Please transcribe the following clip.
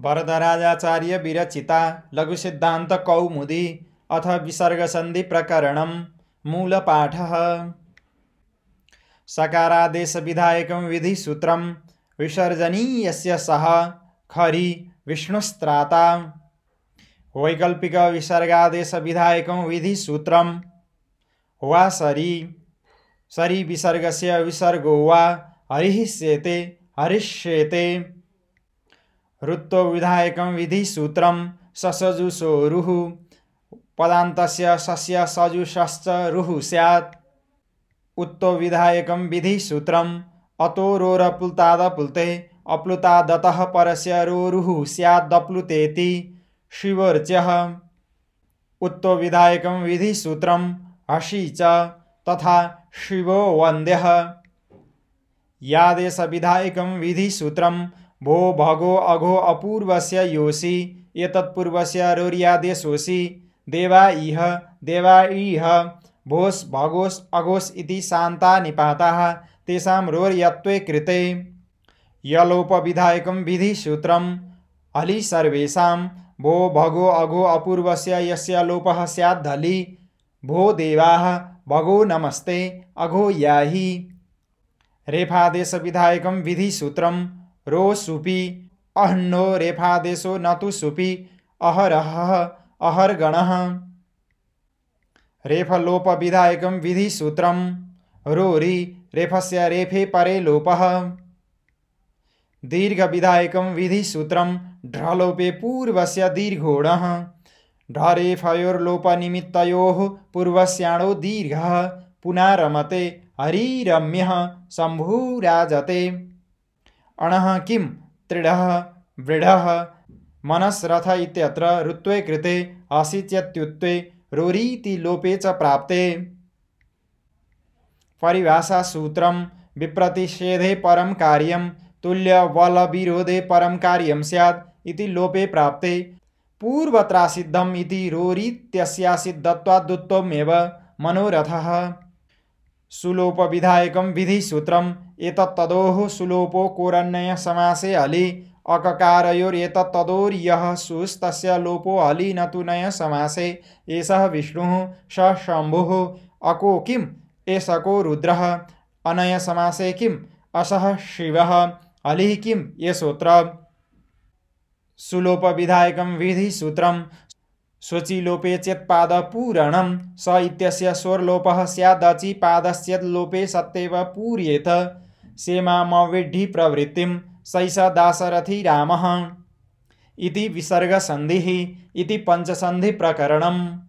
वरदराजाचार्य विरचिता लघुसिद्धान्त कौमुदी अथ विसर्गसन्धि प्रकरणं मूलपाठः। सकारादेश विधायकं विधिसूत्रं विसर्जनीयस्य सः खरि विष्णुस्त्राता। वैकल्पिक विसर्गादेश विधायकं विधिसूत्रं वा सरि विसर्गस्य विसर्गो वा हरिष्येते हरिष्येते। ऋत्व विधायकं विधिसूत्रं ससजुषोरुः पदान्तस्य सस्य सजुषश्च रुः स्यात्। उत्तो विधायकं विधिसूत्रम् अतो रोरप्लुतादप्लुते अप्लुतादतः परस्य रोरुः स्यादप्लुतेति शिवोर्च्यः। उत्तो विधायकं विधिसूत्रं हसि च तथा शिवो वन्द्यः। यादेश विधायकं विधिसूत्रं भो भगो अघो अपूर्वस्य योषि एतत्पूर्वस्य रोर्यादेशोषि देवा इह भोस् भगोस् अघोस् इति शान्ता निपाताः तेषां रोर्यत्वे कृते। यलोप विधायकं विधिसूत्रम् हलि सर्वेषां भो भगो अघो अपूर्वस्य यस्य लोपः स्याद्धलि भो देवाः भगो नमस्ते अघो याहि। रेफादेश विधायकं विधिसूत्रं रो सुपि अह्नो रेफादेशो न तु सुपि अहरहः अहर्गणः। रेफलोप विधायकं विधिसूत्रं रोरि रेफस्य रेफे परे लोपः। दीर्घ विधायकं विधिसूत्रं ढ्रलोपे पूर्वस्य दीर्घोणः। ढरेफयोर्लोपनिमित्तयोः पूर्वस्याणो दीर्घः पुनः रमते हरिरम्यः शम्भुराजते। अणः किं त्रिडः वृढः मनस्रथ इत्यत्र ऋत्वे कृते असिच्यत्युत्वे रोरीति लोपे च प्राप्ते। परिभाषा सूत्रं विप्रतिषेधे परं कार्यं तुल्यबलविरोधे परं कार्यं स्यात् इति लोपे प्राप्ते। पूर्वत्रासिद्धम् इति रोरीत्यस्यासिद्धत्वादुत्तमेव मनोरथः। सुलोप विधायकं विधिसूत्रम् एतत्तदोः सुलोपो कोरन्वय समासे हलि अककारयोरेतत्तदोर्यः सुस्तस्य लोपो हलि न तु नय समासे। एषः विष्णुः स शम्भुः अको किम् एषको रुद्रः अनय समासे किम् असः शिवः हलिः किम् एषोऽत्र। सुलोप विधायकं विधिसूत्रं स्वचि लोपे चेत्पाद पूरणं स इत्यस्य स्वरलोपः स्यादचि पादश्चेत् लोपे सत्येव पूर्येत। सेमामविद्धि प्रवृत्तिं सैष दाशरथी रामः इति विसर्गसन्धिः इति पंचसन्धि प्रकरणम्।